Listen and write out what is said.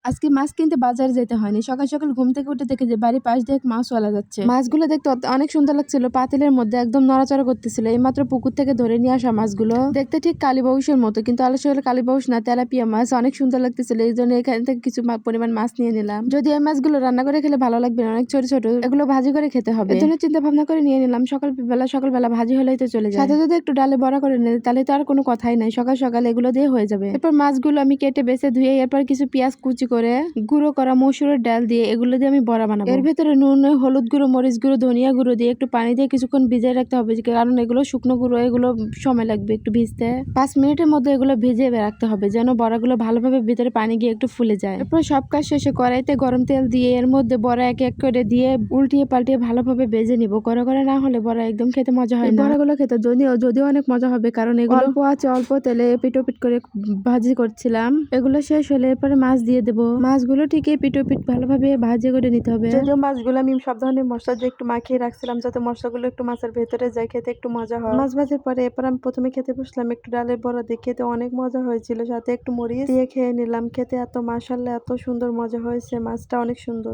আজকে মাছ কিনতে বাজারে যেতে হয়নি। সকাল সকাল ঘুম থেকে উঠে দেখি যে বাড়ির পাশ দিয়ে এক মাছওয়ালা যাচ্ছে। মাছগুলো দেখতে অনেক সুন্দর লাগছিল, পাতিলের মধ্যে একদম নড়াচড়া করতেছিল। এইমাত্র পুকুর থেকে ধরে নিয়ে আসা মাছগুলো দেখতে ঠিক কালীবাউসের মতো, কিন্তু আসলে কালীবাউস না, তেলাপিয়া মাছ। অনেক সুন্দর লাগতেছিল, এই জন্য এখান থেকে কিছু পরিমাণ মাছ নিয়ে নিলাম। যদি এই মাছগুলো রান্না করে খেলে ভালো লাগবে না, অনেক ছোট ছোট, এগুলো ভাজি করে খেতে হবে। এর জন্য চিন্তা ভাবনা করে নিয়ে নিলাম। সকালবেলা ভাজি হলেই তো চলে যায়। সাথে যদি একটু ডালে বড়া করে নিই তাহলে তো আর কোনো কথাই নাই, সকাল সকাল এগুলো দিয়ে হয়ে যাবে। এরপর মাছগুলো আমি কেটে বেছে ধুয়ে এরপর কিছু পেঁয়াজ কুচি করে গুঁড়ো করা মসুরের ডাল দিয়ে এগুলো দিয়ে আমি বড়া বানাবো। এর ভেতরে নুন, হলুদ গুঁড়ো, মরিচ গুঁড়ো, ধনিয়া গুঁড়ো দিয়ে একটু পানি দিয়ে কিছুক্ষণ ভিজিয়ে রাখতে হবে, কারণ এগুলো শুকনো গুঁড়ো, এগুলো সময় লাগবে একটু ভিজতে। 5 মিনিটের মধ্যে এগুলো ভিজিয়ে রাখতে হবে যেন বড়াগুলো ভালোভাবে ভিতরে পানি গিয়ে একটু ফুলে যায়। এরপর সব কাজ শেষে কড়াইতে গরম তেল দিয়ে এর মধ্যে বড়া এক এক করে দিয়ে উল্টিয়ে পাল্টিয়ে ভালোভাবে ভেজে নিব। করে না হলে বড়া একদম খেতে মজা হয় না। বড়াগুলো খেতে যদিও অনেক মজা হবে, কারণ এগুলো অল্প আছে, অল্প তেলে পিট করে ভাজি করছিলাম। এগুলো শেষ হলে এরপরে মাছ দিয়ে দেবো। মাছগুলো ঠিক পিট ভালোভাবে ভাজি করে নিতে হবে। যদিও মাছগুলো আমি সব ধরনের মশলা দিয়ে একটু মাখিয়ে রাখছিলাম যাতে মশলাগুলো একটু মাছের ভেতরে যায়, খেতে একটু মজা হয়। মাছ ভাজির পরে এরপর আমি প্রথমে খেতে বসলাম। একটু ডালের বড়া দিয়ে খেতে অনেক মজা হয়েছিল, সাথে একটু মরিচ দিয়ে খেয়ে নিলাম। খেতে এত মাশাআল্লাহ এত সুন্দর মজা হয়েছে, মাছটা অনেক সুন্দর।